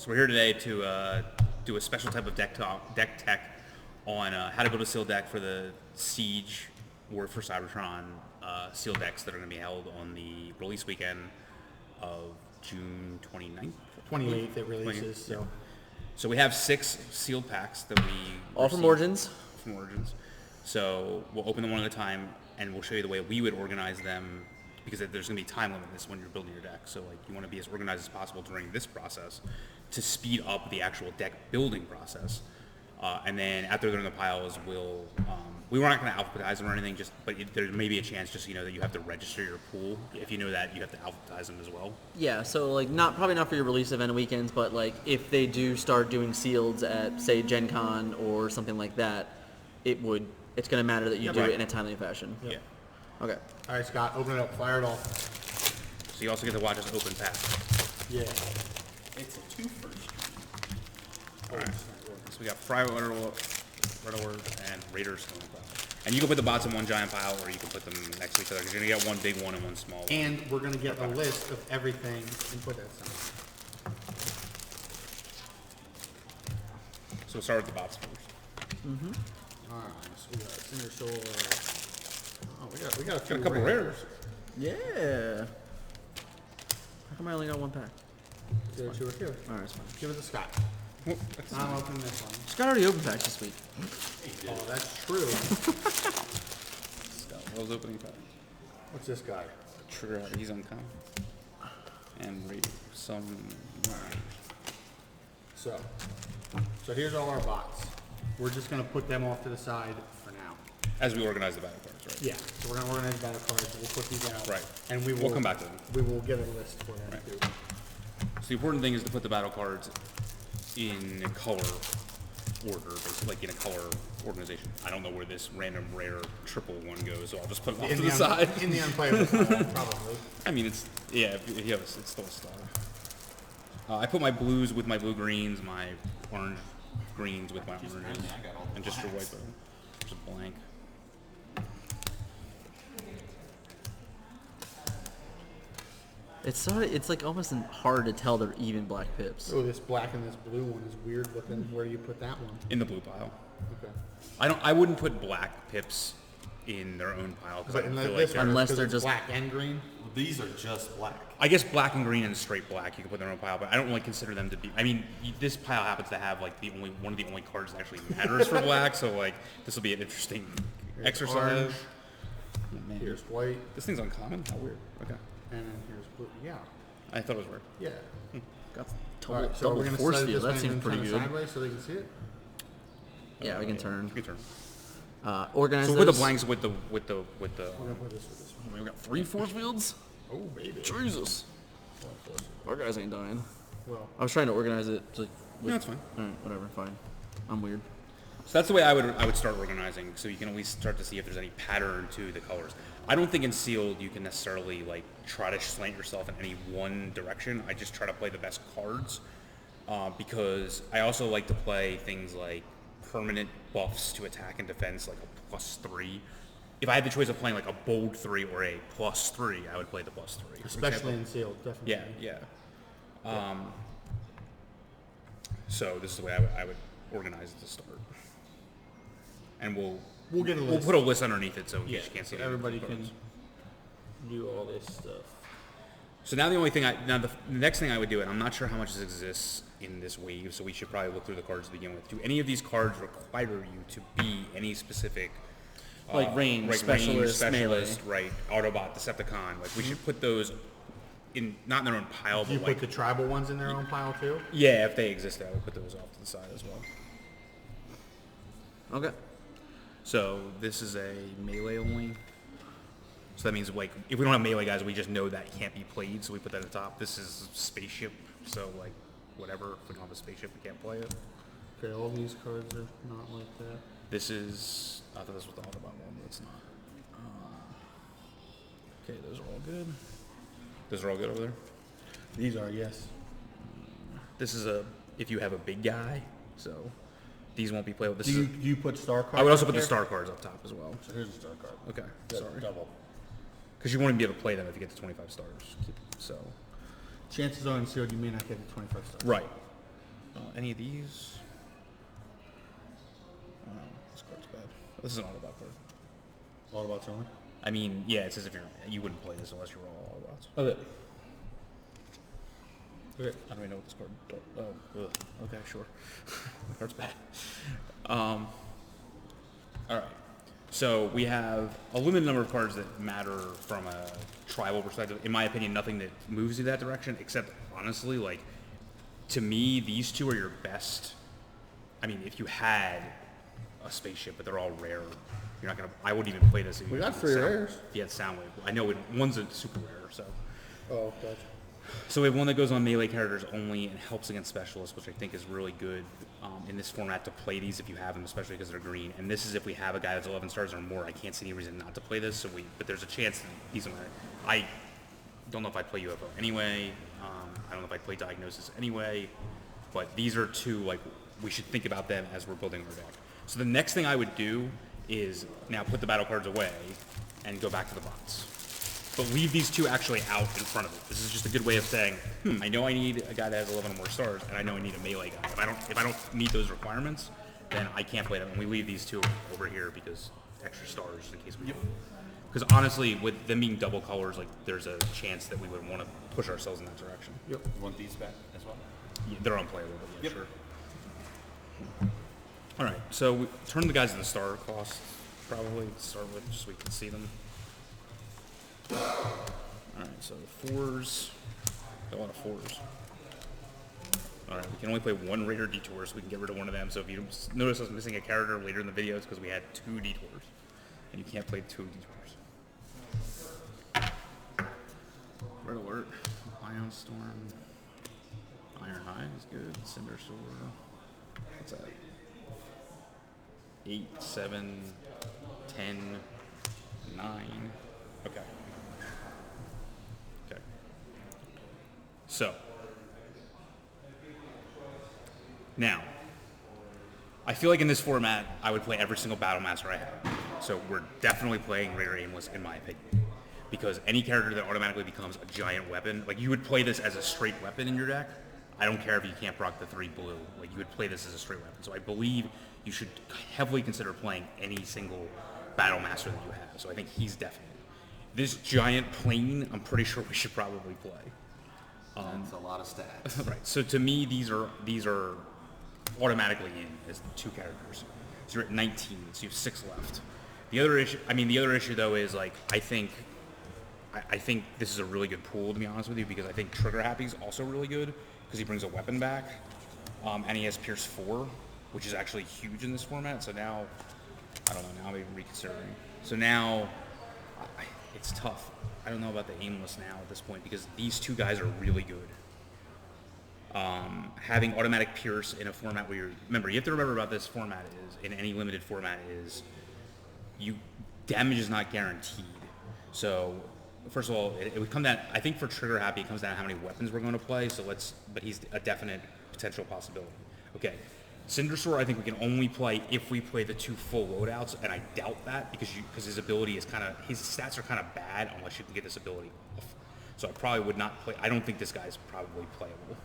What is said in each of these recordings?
So we're here today to do a special type of deck tech on how to build a sealed deck for the Siege or for Cybertron sealed decks that are going to be held on the release weekend of June 29th. 28th it releases. Yeah. So we have 6 sealed packs that we all from Origins. From Origins. So we'll open them one at a time, and we'll show you the way we would organize them, because there's going to be time limit this when you're building your deck. So like you want to be as organized as possible during this process to speed up the actual deck building process. And then after they're in the piles, we're not going to alphabetize them or anything, but there may be a chance just that you have to register your pool. If you know that, you have to alphabetize them as well. Yeah, so like probably not for your release event weekends, but like if they do start doing sealeds at say Gen Con or something like that, it's going to matter that you do it in a timely fashion. Yeah. Okay. All right, Scott, open it up. Fire it off. So you also get to watch us open pack. Yeah. It's a two-first. All right. So we got Private Red Alert and Raiders Stone Pile. And you can put the bots in one giant pile, or you can put them next to each other, because you're going to get one big one and one small one. And we're going to get a list of everything and put that somewhere. So we'll start with the bots first. Mm-hmm. All right, so we got Cinder Soul. Oh, we got a couple rares. Yeah. How come I only got one pack? Here. All right, it's fine. Give it to Scott. I'm opening this one. Scott already opened packs this week. Oh, that's true. Scott Wells opening pack. What's this guy? Trigger, he's uncommon. And Raiders. So here's all our bots. We're just going to put them off to the side for now. As we organize the battle cards, right? Yeah, so we're going to organize battle cards. We'll put these out. Right. And we'll come back to them. We will get a list for them, Right. too. So the important thing is to put the battle cards in color order, basically, like in a color organization. I don't know where this random rare triple one goes, so I'll just put them off to the side. In the unplayable pile, probably. I mean, it's still a star. I put my blues with my blue greens, my orange greens with my oranges, and just your white, just blank. It's like almost hard to tell they're even black pips. Oh, this black and this blue one is weird looking. Where do you put that one? In the blue pile. Okay. I wouldn't put black pips in their own pile, because I But in feel this like one, unless because they're it's just black and green. Well, these are just black. I guess black and green and straight black you can put in their own pile, but I don't really consider them to be. I mean, this pile happens to have like one of the only cards that actually matters for black, so like this will be an interesting exercise. Orange. Oh, man. Here's white, This thing's uncommon. How weird. Okay, and then here's blue. Yeah. I thought it was weird. Yeah. got All right, so double we're going to force set field. this That one seems and pretty turn it good. sideways so they can see it. Yeah, we can turn. You can turn. Organize So those. with the blanks with the. We're going to put this with this one. We got 3 force fields. Oh, baby. Jesus. Our guys ain't dying. Well, I was trying to organize it. Like, No, that's fine. All right, whatever, fine. I'm weird. So that's the way I would start organizing, so you can at least start to see if there's any pattern to the colors. I don't think in sealed you can necessarily like try to slant yourself in any one direction. I just try to play the best cards, because I also like to play things like permanent buffs to attack and defense, like a +3. If I had the choice of playing like a bold 3 or a +3, I would play the +3. especially in sealed, definitely. Yeah. So this is the way I would organize it to start, and We'll get a list. We'll put a list underneath it so in Yeah, case you can't see so it. everybody can do all this stuff. So now the next thing I would do, and I'm not sure how much this exists in this wave, so we should probably look through the cards to begin with. Do any of these cards require you to be any specific Like range, specialist, right? Autobot, Decepticon. Like we should put those in, not in their own pile, Do you but put like the tribal ones in their own pile too? yeah, if they existed, I would put those off to the side as well. Okay. So this is a melee only. So that means like if we don't have melee guys, we just know that can't be played, so we put that at the top. This is spaceship, so like whatever. If we don't have a spaceship, we can't play it. Okay, all these cards are not like that. This is I thought this was the Autobot one, but it's not. Okay, those are all good. Those are all good over there. These are, yes. This is if you have a big guy, so these won't be played with. Do you put star cards? I would also up put the there? star cards up top as well. So here's a star card. Okay, That's sorry. double. Because you won't be able to play them if you get to 25 stars. So, Chances are in sealed you may not get the 25 stars. right. Any of these? This card's bad. This is an Autobot card. Autobots only. I mean, yeah, it says if you wouldn't play this unless you're all Autobots. Okay. Okay. I don't even know what this card does. Oh, ugh. Okay, sure. The card's bad. All right. So we have a limited number of cards that matter from a tribal perspective. In my opinion, nothing that moves you that direction, except honestly, like, to me, these two are your best. I mean, if you had a spaceship, but they're all rare, you're not gonna. I wouldn't even play this. If We you got had 3 Sound- rares. If you had Soundwave, I know one's a super rare. Oh, gotcha. So we have one that goes on melee characters only and helps against specialists, which I think is really good in this format to play these if you have them, especially because they're green. And this is if we have a guy that's 11 stars or more. I can't see any reason not to play this. But there's a chance that he's gonna. I don't know if I'd play UFO anyway. I don't know if I'd play Diagnosis anyway. But these are two, like, we should think about them as we're building our deck. So the next thing I would do is now put the battle cards away and go back to the bots. But leave these two actually out in front of it. This is just a good way of saying, I know I need a guy that has 11 or more stars, and I know I need a melee guy. If I don't meet those requirements, then I can't play them. And we leave these two over here because extra stars, just in case we do. Because honestly, with them being double colors, like, there's a chance that we would want to push ourselves in that direction. Yep. You want these back as well? Yeah, they're unplayable, but yeah, Yep. sure. All right, so we turn the guys to the star cost, probably to start with, just so we can see them. All right, so the 4s, a lot of 4s. All right, we can only play one Raider Detour, so we can get rid of one of them. So if you notice us missing a character later in the video, it's because we had 2 Detours, and you can't play 2 Detours. Red Alert, Ion Storm, Ironhide is good, Cinder Sword. What's that? 8, 7, 10, 9. Okay. Okay. So, now, I feel like in this format, I would play every single Battle Master I have. So we're definitely playing Raider Aimless, in my opinion. Because any character that automatically becomes a giant weapon, like, you would play this as a straight weapon in your deck. I don't care if you can't proc the 3 blue. Like, you would play this as a straight weapon. So I believe you should heavily consider playing any single Battle Master that you have. So I think he's definite. This giant plane, I'm pretty sure we should probably play. That's a lot of stats. Right. So to me, these are automatically in as the 2 characters. So you're at 19. So you have 6 left. The other issue though is, like, I think this is a really good pool, to be honest with you, because I think Trigger Happy is also really good because he brings a weapon back, and he has Pierce 4, which is actually huge in this format. So now, I don't know. Now I'm even reconsidering. So now, it's tough. I don't know about the Aimless now at this point because these 2 guys are really good. Having automatic Pierce in a format where you have to remember about this format is, in any limited format is, damage is not guaranteed. So, first of all, it would come down, I think for Trigger Happy, it comes down to how many weapons we're going to play, but he's a definite potential possibility. Okay, Cinder Sword, I think we can only play if we play the 2 full loadouts, and I doubt that because his ability is his stats are kind of bad unless you can get this ability off. So I probably would not play, I don't think this guy's probably playable.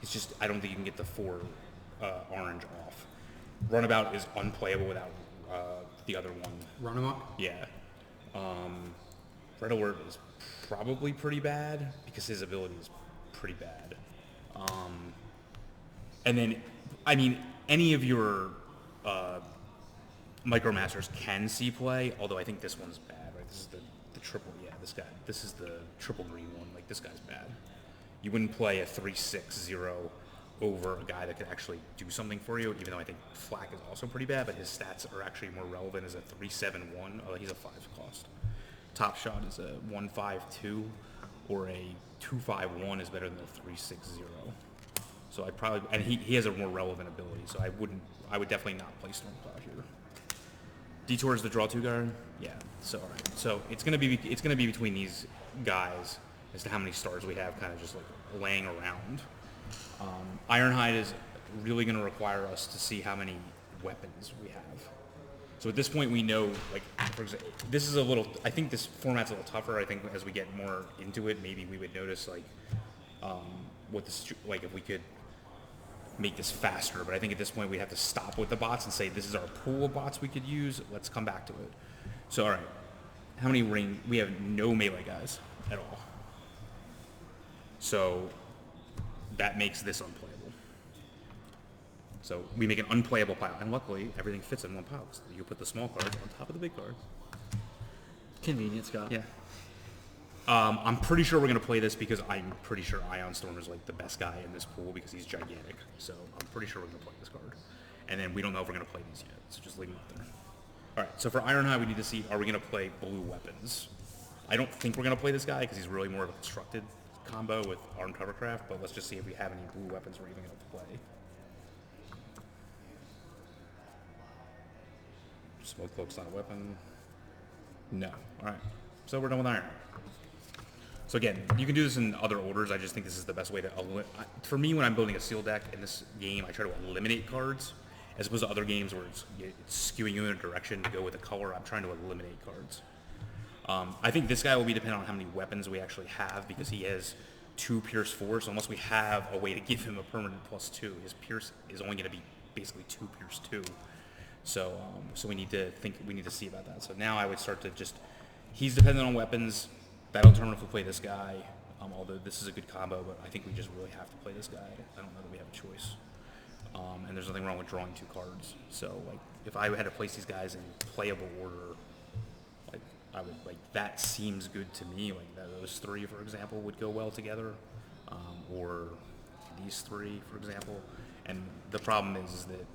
It's just, I don't think you can get the 4 orange off. Runabout is unplayable without the other one. Run him up? Yeah. Red Alert is probably pretty bad because his ability is pretty bad. And then, I mean, any of your Micromasters can see play, although I think this one's bad, right? This is the triple, yeah, this is the triple green one. Like, this guy's bad. You wouldn't play a 3-6-0 over a guy that could actually do something for you, even though I think Flak is also pretty bad, but his stats are actually more relevant as a 3-7-1. Oh, he's a 5 cost. Top Shot is a 1-5-2, or a 2-5-1 is better than a 3-6-0. So I'd probably, and he has a more relevant ability, so I would definitely not play Stormplow here. Detour is the draw 2 guard? Yeah, so alright. So it's gonna be between these guys as to how many stars we have kind of just like laying around. Ironhide is really going to require us to see how many weapons we have. So at this point we know, like, for example, this is I think this format's a little tougher. I think as we get more into it, maybe we would notice, like, if we could make this faster, but I think at this point we have to stop with the bots and say this is our pool of bots we could use. Let's come back to it. So, all right, how many ring? We have no melee guys at all. So that makes this unplayable. So we make an unplayable pile, and luckily everything fits in one pile. So you put the small cards on top of the big cards. Convenient, Scott. Yeah. I'm pretty sure we're going to play this because I'm pretty sure Ion Storm is like the best guy in this pool because he's gigantic. So I'm pretty sure we're going to play this card. And then we don't know if we're going to play these yet. So just leave them up there. All right. So for Ironhide, we need to see, are we going to play blue weapons? I don't think we're going to play this guy because he's really more of a constructed combo with Armed Hovercraft. But let's just see if we have any blue weapons we're even going to play. Smoke Cloak's not a weapon. No. All right. So we're done with Iron. So again, you can do this in other orders. I just think this is the best way to... For me, when I'm building a sealed deck in this game, I try to eliminate cards. As opposed to other games where it's skewing you in a direction to go with a color, I'm trying to eliminate cards. I think this guy will be dependent on how many weapons we actually have because he has 2 Pierce 4. So unless we have a way to give him a permanent +2, his Pierce is only going to be basically 2 Pierce 2. So we need to see about that. So now I would start to just... He's dependent on weapons. That'll determine if we play this guy, although this is a good combo, but I think we just really have to play this guy. I don't know that we have a choice. And there's nothing wrong with drawing 2 cards. So, like, if I had to place these guys in playable order, like, I would, like, that seems good to me. Like, those 3, for example, would go well together. Or these 3, for example. And the problem is that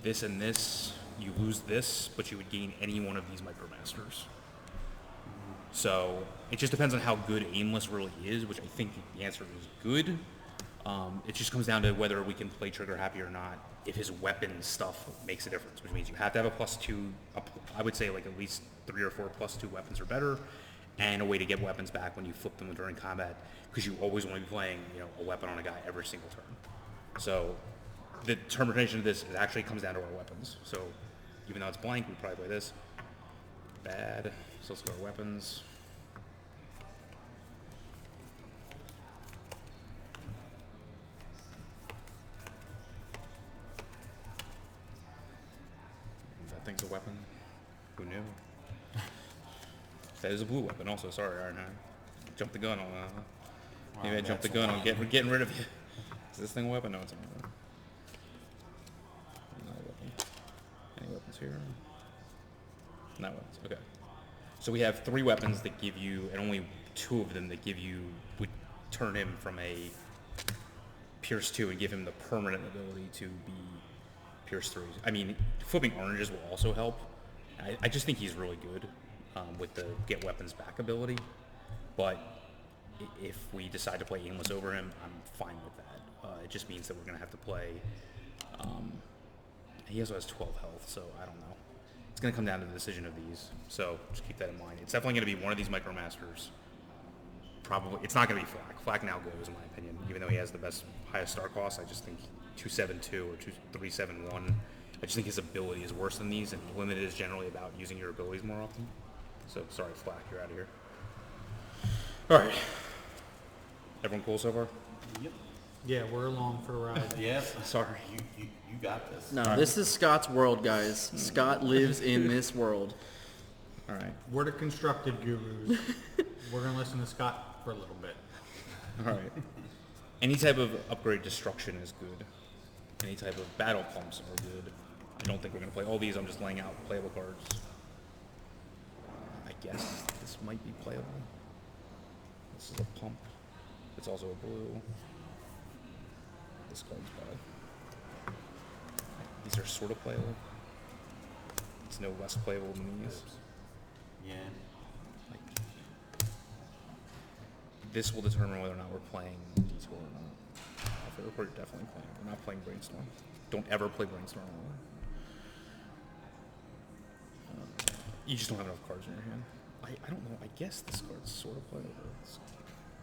this and this, you lose this, but you would gain any one of these Micromasters. So it just depends on how good Aimless really is, which I think the answer is good. It just comes down to whether we can play Trigger Happy or not. If his weapon stuff makes a difference, which means you have to have a +2. I would say like at least 3 or 4 +2 weapons or better, and a way to get weapons back when you flip them during combat, because you always want to be playing, a weapon on a guy every single turn. So the determination of this actually comes down to our weapons. So even though it's blank, we probably play this. Bad. So let's go to our weapons. That thing's a weapon. Who knew? That is a blue weapon also. Sorry, Ironhide. Jumped the gun on maybe I jumped the gun on getting rid of you. Is this thing a weapon? No, it's not a weapon. Not a weapon. Any weapons here? Not weapons. Okay. So we have 3 weapons that give you, and only 2 of them that would turn him from a Pierce 2 and give him the permanent ability to be Pierce 3s. I mean, flipping oranges will also help. I just think he's really good with the get weapons back ability. But if we decide to play Aimless over him, I'm fine with that. It just means that we're going to have to play... he also has 12 health, so I don't know. It's going to come down to the decision of these, so just keep that in mind. It's definitely going to be one of these Micromasters. Probably, it's not going to be Flak. Flak now goes, in my opinion, even though he has the highest star cost. I just think 272 or 371. I just think his ability is worse than these, and Limited is generally about using your abilities more often. So, sorry, Flak, you're out of here. All right. Everyone cool so far? Yep. Yeah, we're along for a ride. Yes. Sorry. You got this. No, this is Scott's world, guys. Scott lives in this world. All right. We're the constructed gurus. We're going to listen to Scott for a little bit. All right. Any type of upgrade destruction is good. Any type of battle pumps are good. I don't think we're going to play all these. I'm just laying out playable cards. I guess this might be playable. This is a pump. It's also a blue. This card's bad. These are sort of playable. It's no less playable than these. Yeah. Like, this will determine whether or not we're playing Detour or not. I feel like we're definitely playing. We're not playing Brainstorm. Don't ever play Brainstorm. You just don't have enough cards in your hand. I don't know. I guess this card's sort of playable. It's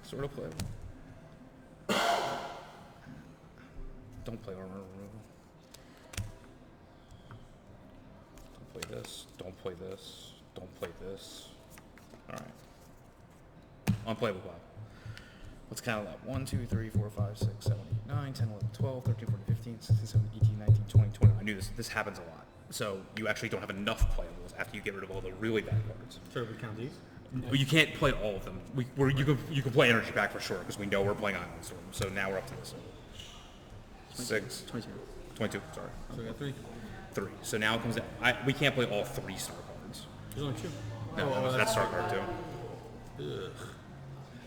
sort of playable. Don't play armor removal. Don't play this. Don't play this. Don't play this. Alright. Unplayable pop. Let's count it up. 1, 2, 3, 4, 5, 6, 7, 8, 9, 10, 11, 12, 13, 14, 16, 17, 18, 19, 20, 21. I knew this happens a lot. So you actually don't have enough playables after you get rid of all the really bad cards. So do we count these? You can't play all of them. You can play Energy Pack for sure because we know we're playing Island Storm. So now we're up to this. 6, 22. Sorry, So we got 3. 3. So now it comes down. We can't play all 3 star cards. There's only 2. No, that's star card too. Ugh.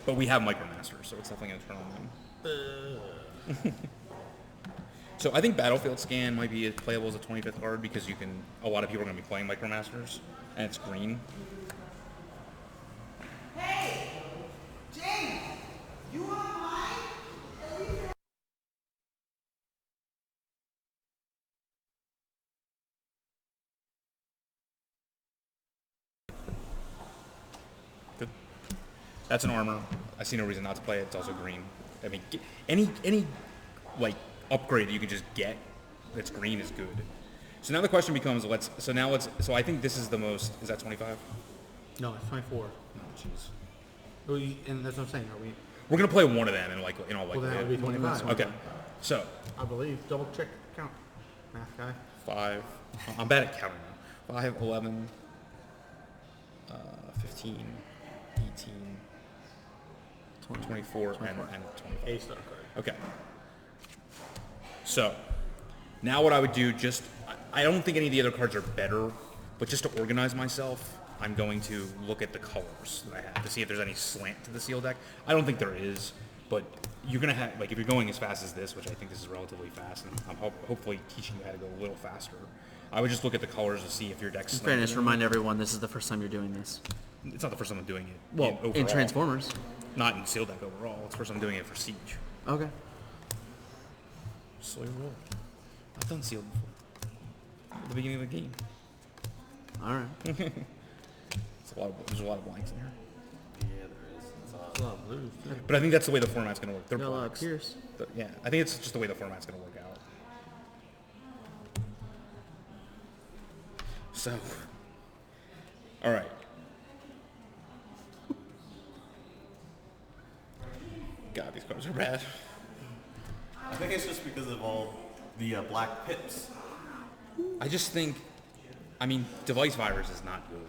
But we have Micromasters, so it's definitely gonna turn on them. So I think Battlefield Scan might be playable as a 25th card because a lot of people are gonna be playing Micromasters, and it's green. Hey, James, you online? Good. That's an armor. I see no reason not to play it. It's also green. I mean, any like upgrade you can just get that's green is good. So now the question becomes, so I think this is the most. Is that 25? No, it's 24. Oh, jeez. And that's what I'm saying. Are we? We're gonna play one of them in all Well, then that would be likelihood. 25. Okay. So I believe. Double check count. Math guy. 5. I'm bad at counting now. 5, 11, 15, 18, 24, and 25. A star card. Okay. So, now what I would do, I don't think any of the other cards are better, but just to organize myself, I'm going to look at the colors that I have to see if there's any slant to the sealed deck. I don't think there is, but you're going to have, like, if you're going as fast as this, which I think this is relatively fast, and I'm hopefully teaching you how to go a little faster, I would just look at the colors to see if your deck's In slanted. fairness, remind everyone this is the first time you're doing this. It's not the first time I'm doing it. Well, in overall. Transformers. Not in sealed deck overall. It's the first time I'm doing it for Siege. Okay. Slow roll. I've done sealed before. At the beginning of the game. All right. There's a lot of blanks in here. Yeah, there is. It's There's a lot of blues too. But I think that's the way the format's going to work. They're Got a lot of blanks. Pierce. Yeah, I think it's just the way the format's going to work out. So, all right. God, these cards are bad. I think it's just because of all the black pips. I just think, I mean, device virus is not good,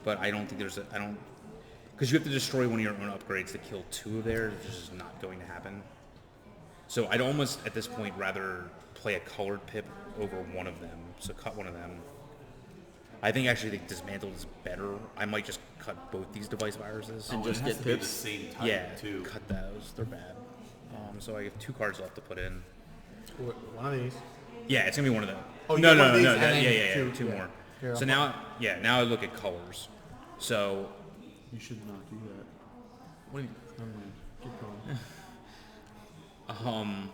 but I don't think because you have to destroy one of your own upgrades to kill 2 of theirs, which is just not going to happen. So I'd almost, at this point, rather play a colored pip over one of them, so cut one of them. I think actually the dismantled is better. I might just cut both these device viruses. And just it has get to be the pips. same type Yeah, too. cut those. They're bad. So I have 2 cards left to put in. One of these. Yeah, it's gonna be one of them. Oh, you no, got one no, of no, these no. and then Yeah, two, 2 yeah. more. Here, So I'll now I look at colors. So You should not do that. What do you? Never mind. Keep going.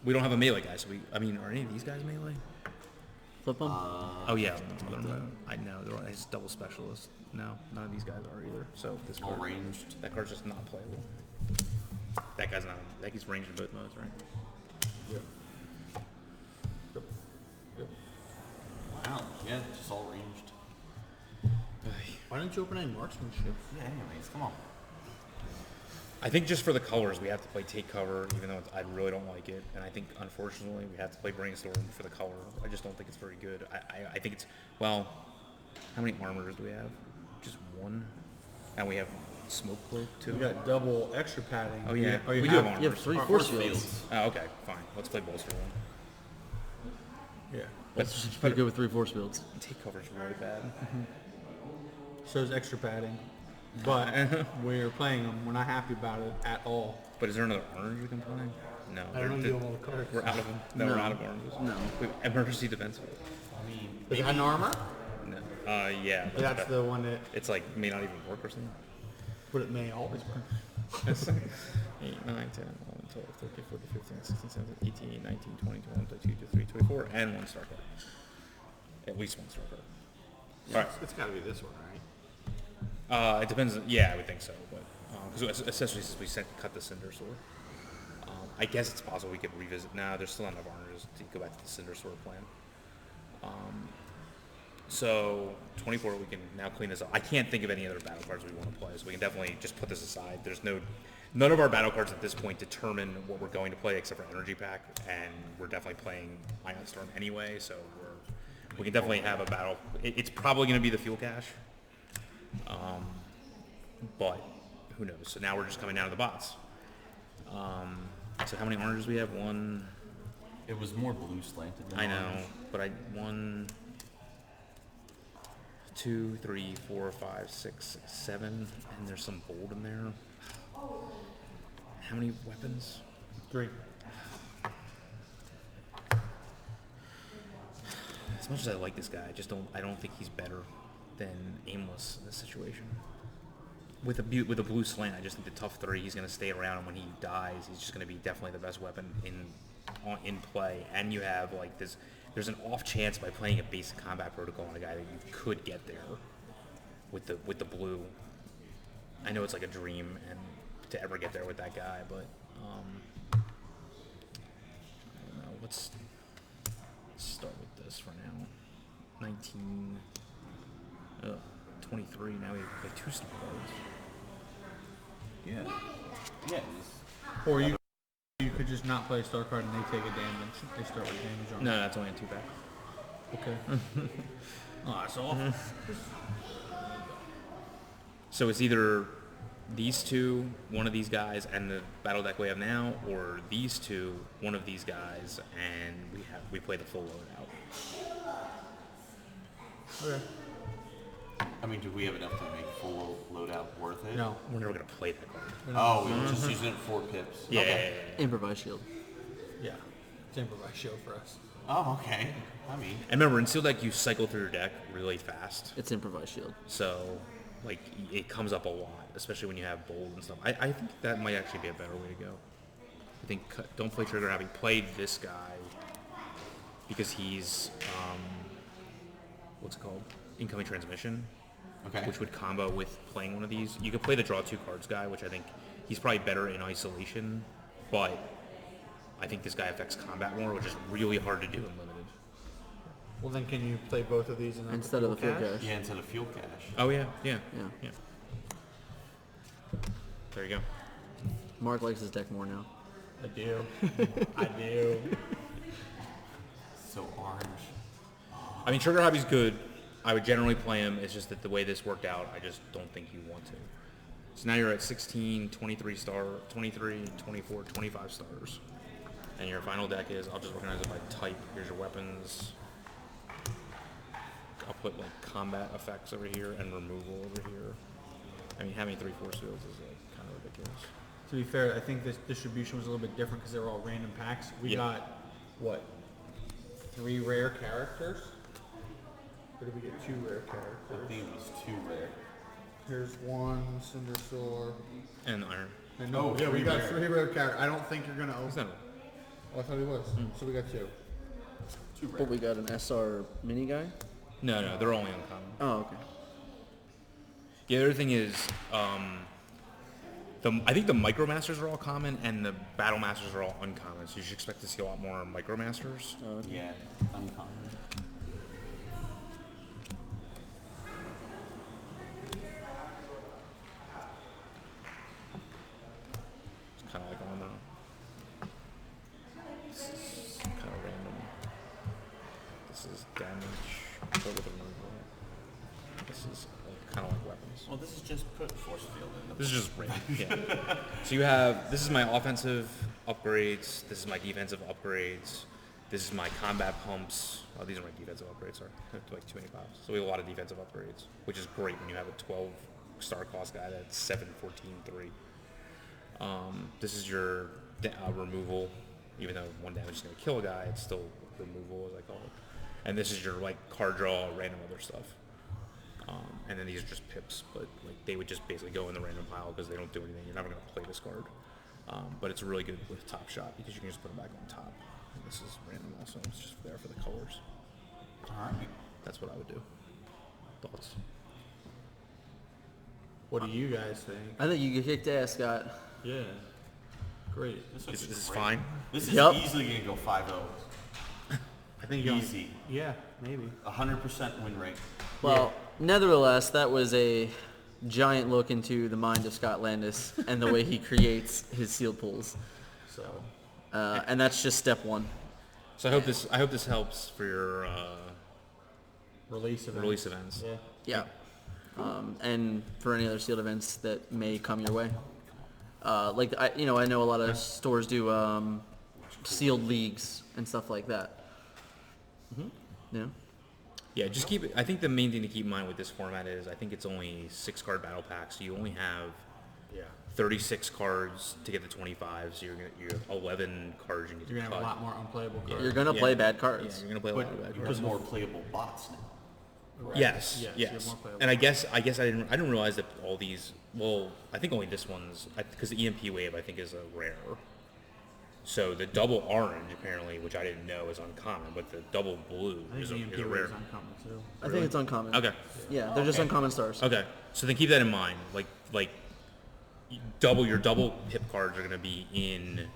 we don't have a melee guy. So are any of these guys melee? Flip them. Oh yeah, I know. It's double specialist. No, none of these guys are either. So this All card, ranged. that card's just not playable. That guy's not. That he's ranged in both modes, right? Wow. Yeah, just all ranged. Why don't you open any marksmanship? Yeah. Anyways, come on. I think just for the colors, we have to play Take Cover, even though I really don't like it. And I think, unfortunately, we have to play Brainstorm for the color. I just don't think it's very good. I think it's, well, how many armors do we have? Just 1. And we have Smoke Cloak, too. We got double extra padding. Oh, yeah. Or you We have, do have You have 3 Or force force fields. Oh, okay, fine. Let's play Bolster 1. Yeah. That's pretty good with 3 force fields. Take Cover's really bad. So is extra padding. But when you're playing them, we're not happy about it at all. But is there another orange we can play? No. I don't know you have all the cards. We're out of them. No, No. we're out of oranges. No. We have emergency defense. I mean, Is that an armor? No. Yeah. That's the one that, It's like may not even work or something. but it may always work. 8, 9, 10, 11, 12, 13, 14, 15, 16, 17, 18, 19, 20, 21, 22, 23, 24, and 1 star card. At least 1 star card. All right. It's got to be this one, right? It depends. Yeah, I would think so. But because especially since we cut the Cinder Sword, I guess it's possible we could revisit. Now there's still not enough oranges to go back to the Cinder Sword plan. So 24, we can now clean this up. I can't think of any other battle cards we want to play, so we can definitely just put this aside. There's no None of our battle cards at this point determine what we're going to play except for Energy Pack, and we're definitely playing Ion Storm anyway, so we can definitely have a battle. It's probably going to be the Fuel Cache, but who knows? So now we're just coming down to the bots. So how many oranges we have? One. It was more blue slanted than I know, orange. but 1, 2, 3, 4, 5, 6, 7, and there's some gold in there. How many weapons? 3. As much as I like this guy, I don't think he's better than Aimless in this situation. With a blue slant, I just think the tough 3, he's going to stay around, and when he dies, he's just going to be definitely the best weapon in play. And you have like this. There's an off chance by playing a basic combat protocol on a guy that you could get there with the blue. I know it's like a dream and to ever get there with that guy, but I don't know. Let's start with this for now. 19, 23. Now we play 2 star cards. Yeah. Yeah. Or you could just not play a star card and they take a damage. They start with damage on. No, that's only a 2-pack. Okay. Oh, that's awful. So it's either these two, one of these guys, and the battle deck we have now, or these two, one of these guys, and we play the full loadout. Okay. I mean, do we have enough to make full loadout worth it? No. We're never gonna play that card. Oh, we were just using it for pips. Yeah. Okay. Improvise shield. Yeah. It's improvised show for us. Oh, okay. I mean, And remember, in sealed deck, you cycle through your deck really fast, It's improvise shield. so like it comes up a lot, especially when you have bold and stuff. I think that might actually be a better way to go. I think don't play trigger happy. Play this guy because he's what's it called? Incoming transmission. okay. Which would combo with playing one of these. You could play the draw 2 cards guy, which I think he's probably better in isolation, but I think this guy affects combat more, which is really hard to do in limited. Well, then can you play both of these and then Instead of the fuel cache? cache. Yeah, instead of fuel cache. Oh yeah. Yeah. There you go. Mark likes his deck more now. I do. I do. So orange. I mean, trigger hobby's good. I would generally play him. It's just that the way this worked out, I just don't think you want to. So now you're at 16, 23 star, 23, 24, 25 stars. And your final deck is, I'll just organize it by type. Here's your weapons. I'll put like combat effects over here and removal over here. I mean, having 3 force fields is like kind of ridiculous. To be fair, I think this distribution was a little bit different because they were all random packs. We Yeah. got, what, 3 rare characters? Or did we get 2 rare I characters? think it was too rare. Here's 1, Cinder Soar. And iron. And no, Oh, yeah, we 3 got rare. 3 rare characters. I don't think you're going to It's open. not. Oh, I thought he was. So we got 2. Too rare. But we got an SR mini guy. No, they're only uncommon. Oh, okay. The other thing is, I think the Micromasters are all common and the Battle Masters are all uncommon, so you should expect to see a lot more Micromasters. Yeah, uncommon. It's kind of like on this is kind of random. This is damage, but with a removal. This is kind of like weapons. Well, this is just put force field in the. This is just random. Yeah. So you have, this is my offensive upgrades. This is my defensive upgrades. This is my combat pumps. Oh, these are my defensive upgrades. Sorry, I have like too many pops. So we have a lot of defensive upgrades, which is great when you have a 12 star cost guy that's 7, 14, 3. This is your removal. Even though 1 damage is going to kill a guy, it's still removal, as I call it. And this is your like card draw, random other stuff. And then these are just pips, but like they would just basically go in the random pile because they don't do anything. You're never going to play this card. But it's really good with Top Shot because you can just put them back on top. And this is random also. It's just there for the colors. Alright. That's what I would do. Thoughts? What do you guys think? I think you kicked ass, Scott. Yeah. Great. This is great. fine. This is Yep. easily going to go 5-0. I think Easy. Yeah, maybe. 100% win rate. Well, nevertheless, that was a giant look into the mind of Scott Landis and the way he creates his sealed pools. So, and that's just step one. So I hope this helps for your Release events. Yeah. And for any other sealed events that may come your way. I know a lot of stores do sealed leagues and stuff like that. Yeah. Yeah, just keep it. I think the main thing to keep in mind with this format is I think it's only 6-card battle packs, so you only have 36 cards to get the 25, so you're 11 cards you need to You're gonna have cut. a lot more unplayable cards. You're gonna play bad Yeah, cards. you're gonna play a lot of bad cards. There's more playable bots now. Right. Yes, you have yes. more playable And I guess I didn't realize that all these. Well, I think only this one's because the EMP wave I think is a rare. So the double orange apparently, which I didn't know, is uncommon, but the double blue I think is the a EMP rare. is uncommon too. I think it's uncommon. Okay. Yeah, they're just uncommon stars. Okay. So then keep that in mind. Like your double hip cards are going to be in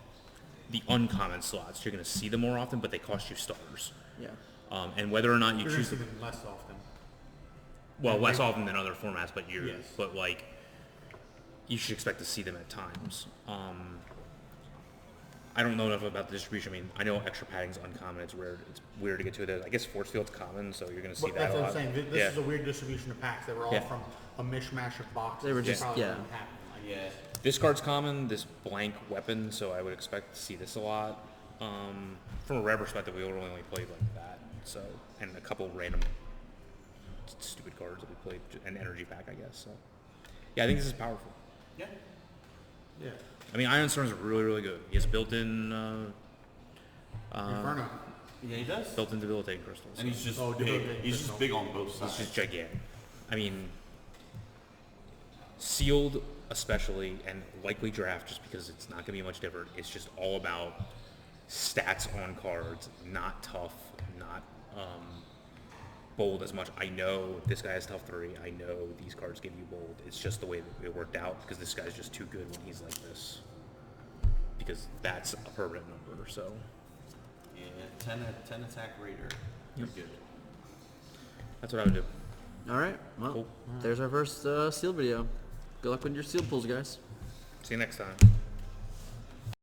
the uncommon slots. You're going to see them more often, but they cost you stars. Yeah. And whether or not you You're gonna choose see them less often. well, less often than other formats, but Yes. you should expect to see them at times. I don't know enough about the distribution. I mean, I know extra padding's uncommon. It's rare. It's weird to get to it. I guess force field's common, so you're going to see But that that's a what lot. I'm saying. This is a weird distribution of packs that were all Yeah. from a mishmash of boxes. They were It just- probably yeah. wouldn't happen like Yeah. This card's common. This blank weapon, so I would expect to see this a lot. From a rare perspective, we really only played like that. So, and a couple random stupid cards that we played, an energy pack, I guess. So, yeah, I think this is powerful. Yeah. Yeah. I mean, Iron Storm's really, really good. He has built-in Inferno. Yeah, he does. built-in debilitating crystals. And he's just Oh, big. debilitating He's just crystal. big on both sides. It's just gigantic. I mean, sealed especially, and likely draft just because it's not going to be much different. It's just all about stats on cards, not tough, not bold as much. I know this guy has tough 3. I know these cards give you bold. It's just the way that it worked out because this guy's just too good when he's like this. Because that's a permanent number, so. Yeah, 10 attack raider. You're good. That's what I would do. All right. Well, Cool. there's our first sealed video. Good luck with your sealed pools, guys. See you next time.